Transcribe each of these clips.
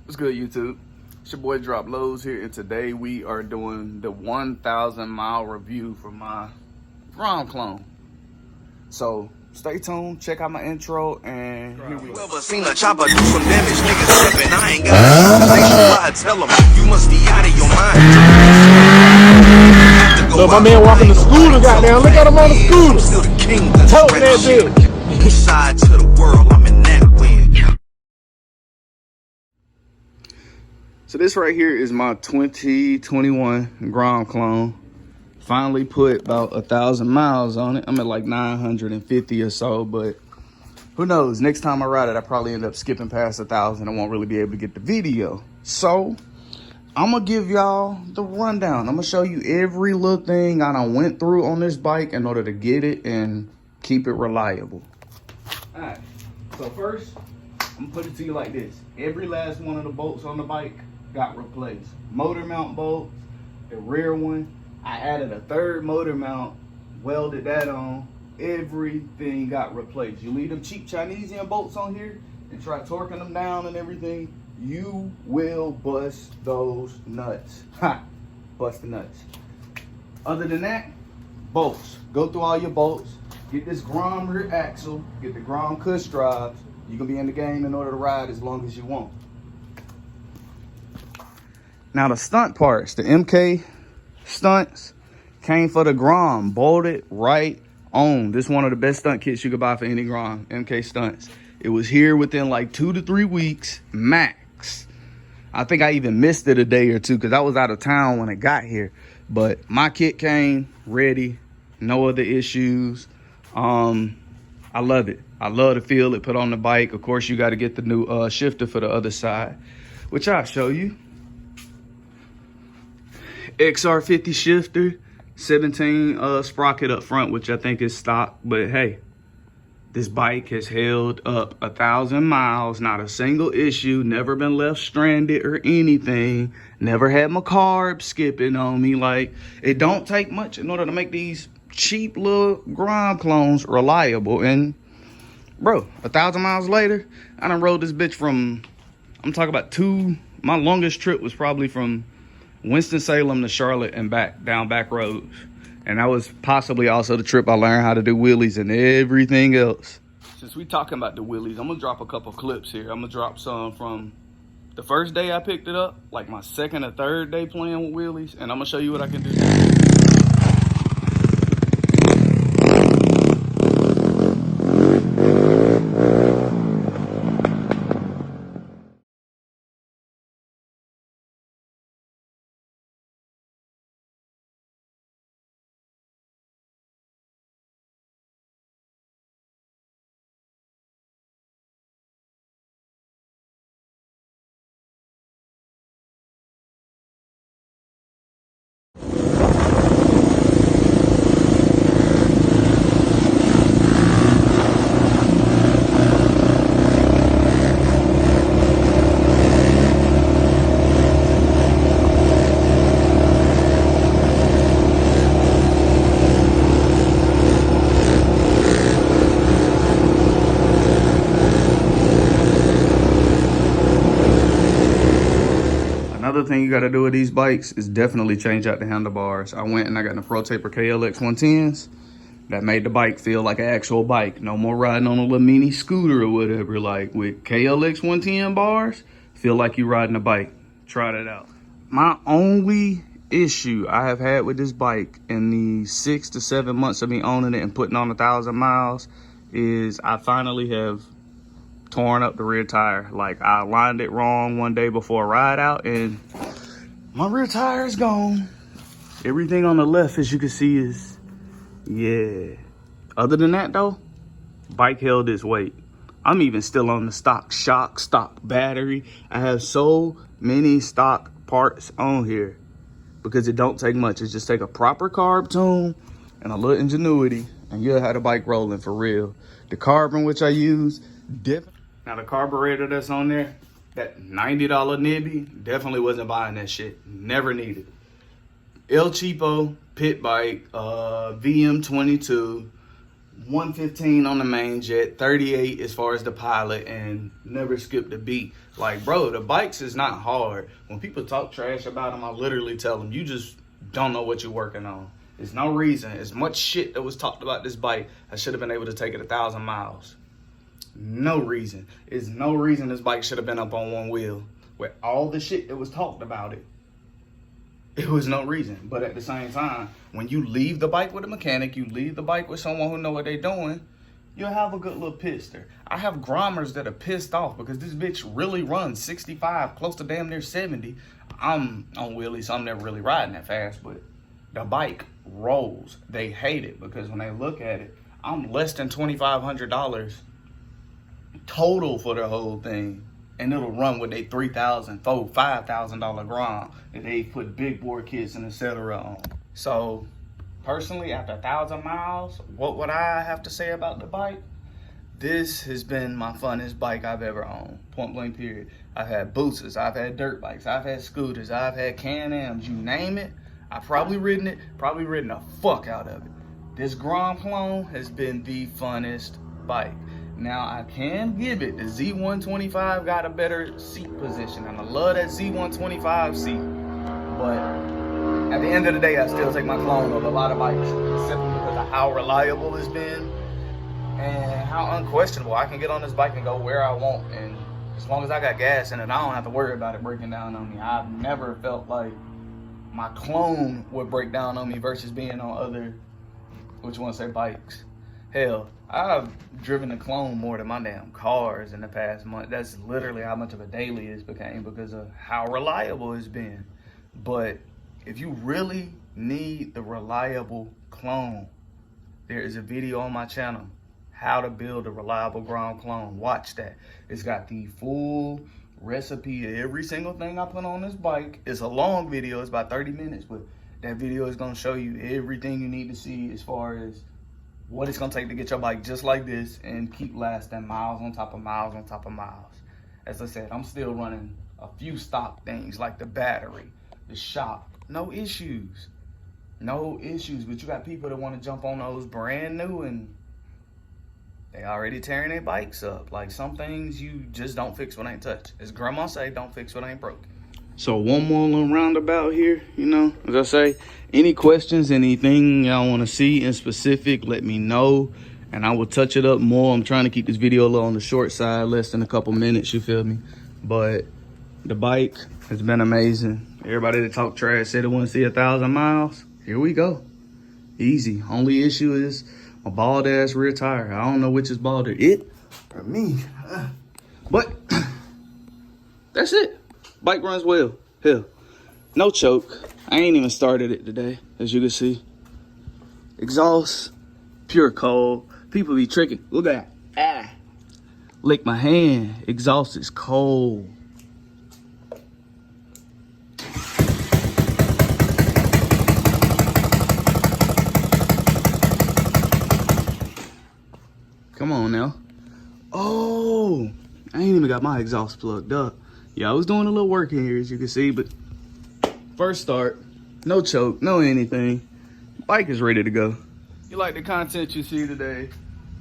What's good, YouTube? It's your boy Drop Lows here, and today we are doing the 1,000 mile review for my Grom clone. So stay tuned, check out my intro, and here we go. Ever seen a chopper do some damage? Niggas tripping. I ain't got a conversation. Why I tell them you must be out of your mind. Look, my man walking the scooter, goddamn. Look at him on the scooter. I'm still the king. Toting that bitch. East side to the world. I'm in that way. So this right here is my 2021 Grom clone. Finally put about 1,000 miles on it. I'm at like 950 or so, but who knows? Next time I ride it, I probably end up skipping past 1,000. I won't really be able to get the video. So I'm gonna give y'all the rundown. I'm gonna show you every little thing I done went through on this bike in order to get it and keep it reliable. All right, so first, I'm gonna put it to you like this. Every last one of the bolts on the bike got replaced. Motor mount bolts, the rear one. I added a third motor mount, welded that on. Everything got replaced. You leave them cheap Chinesian bolts on here and try torquing them down and everything, you will bust those nuts. Ha! Bust the nuts. Other than that, bolts. Go through all your bolts. Get this Grom rear axle. Get the Grom cush drives. You can be in the game in order to ride as long as you want. Now the stunt parts, the MK stunts, came for the Grom, bolted right on. This is one of the best stunt kits you could buy for any Grom, MK stunts. It was here within like 2 to 3 weeks, max. I think I even missed it a day or two because I was out of town when it got here. But my kit came ready, no other issues. I love it. I love the feel it put on the bike. Of course, you got to get the new shifter for the other side, which I'll show you. XR50 shifter, 17 sprocket up front, which I think is stock. But hey, this bike has held up 1,000 miles, not a single issue, never been left stranded or anything, never had my carb skipping on me. Like, it don't take much in order to make these cheap little Grom clones reliable. And bro, 1,000 miles later, I done rode this bitch from, I'm talking about my longest trip was probably from Winston-Salem to Charlotte and back, down back roads. And that was possibly also the trip I learned how to do wheelies and everything else. Since we talking about the wheelies, I'm gonna drop a couple clips here. I'm gonna drop some from the first day I picked it up, like my second or third day playing with wheelies, and I'm gonna show you what I can do. Another thing you got to do with these bikes is definitely change out the handlebars. I went and I got the Pro Taper KLX 110s. That made the bike feel like an actual bike. No more riding on a little mini scooter or whatever. Like with KLX 110 bars, feel like you riding a bike. Try that out. My only issue I have had with this bike in the 6 to 7 months of me owning it and putting on 1,000 miles is I finally have torn up the rear tire. Like, I aligned it wrong one day before a ride out and my rear tire is gone. Everything on the left, as you can see, is, yeah. Other than that though, bike held its weight. I'm even still on the stock shock, stock battery. I have so many stock parts on here because it don't take much. It just take a proper carb tune and a little ingenuity and you'll have the bike rolling for real. The carbon which I use, different. Now the carburetor that's on there, that $90 nibby, definitely wasn't buying that shit. Never needed. El Cheapo pit bike, VM22, 115 on the main jet, 38 as far as the pilot, and never skipped a beat. Like, bro, the bikes is not hard. When people talk trash about them, I literally tell them, you just don't know what you're working on. There's no reason. As much shit that was talked about this bike, I should have been able to take it 1,000 miles. No reason. There's no reason this bike should have been up on one wheel. With all the shit that was talked about it, it was no reason. But at the same time, when you leave the bike with a mechanic, you leave the bike with someone who know what they're doing, you'll have a good little pister. I have Grommers that are pissed off because this bitch really runs 65, close to damn near 70. I'm on wheelies, so I'm never really riding that fast, but the bike rolls. They hate it because when they look at it, I'm less than $2,500 total for the whole thing. And it'll run with a $3,000, $5,000 Grom that they put big bore kits and etc. on. So personally, after 1,000 miles, what would I have to say about the bike? This has been my funnest bike I've ever owned, point blank period. I've had boosters, I've had dirt bikes, I've had scooters, I've had Can-Ams, you name it. I've probably ridden the fuck out of it. This Grom clone has been the funnest bike. Now, I can give it, the Z125 got a better seat position, and I love that Z125 seat, but at the end of the day, I still take my clone over a lot of bikes, simply because of how reliable it's been, and how unquestionable I can get on this bike and go where I want, and as long as I got gas in it, I don't have to worry about it breaking down on me. I've never felt like my clone would break down on me versus being on other, bikes. Hell, I've driven a clone more than my damn cars in the past month. That's literally how much of a daily it's became because of how reliable it's been. But if you really need the reliable clone, there is a video on my channel, how to build a reliable Grom clone. Watch that. It's got the full recipe of every single thing I put on this bike. It's a long video, it's about 30 minutes, but that video is gonna show you everything you need to see as far as what it's gonna take to get your bike just like this and keep lasting miles on top of miles on top of miles. As I said, I'm still running a few stock things like the battery, the shock, no issues. No issues, but you got people that wanna jump on those brand new and they already tearing their bikes up. Like, some things you just don't fix what ain't touched. As grandma say, don't fix what ain't broken. So one more little roundabout here, you know, as I say, any questions, anything y'all want to see in specific, let me know, and I will touch it up more. I'm trying to keep this video a little on the short side, less than a couple minutes, you feel me? But the bike has been amazing. Everybody that talk trash said they want to see 1,000 miles. Here we go. Easy. Only issue is my bald ass rear tire. I don't know which is balder, it or me. But that's it. Bike runs well. Hell, no choke. I ain't even started it today, as you can see. Exhaust, pure cold. People be tricking. Look at that. Lick my hand. Exhaust is cold. Come on now. Oh, I ain't even got my exhaust plugged up. Yeah, I was doing a little work in here, as you can see, but first start, no choke, no anything. Bike is ready to go. You like the content you see today,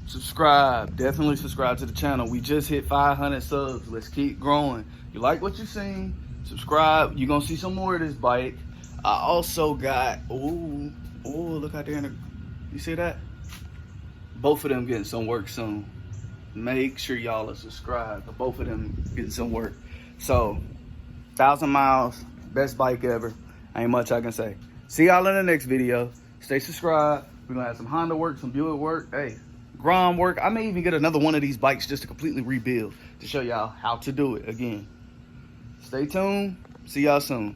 subscribe. Definitely subscribe to the channel. We just hit 500 subs. Let's keep growing. You like what you seen, subscribe. You're going to see some more of this bike. I also got, ooh, look out there in the, you see that? Both of them getting some work soon. Make sure y'all are subscribed. Both of them getting some work. So, 1,000 miles, best bike ever. Ain't much I can say. See y'all in the next video. Stay subscribed. We're gonna have some Honda work, some Buick work, hey, Grom work. I may even get another one of these bikes just to completely rebuild to show y'all how to do it again. Stay tuned. See y'all soon.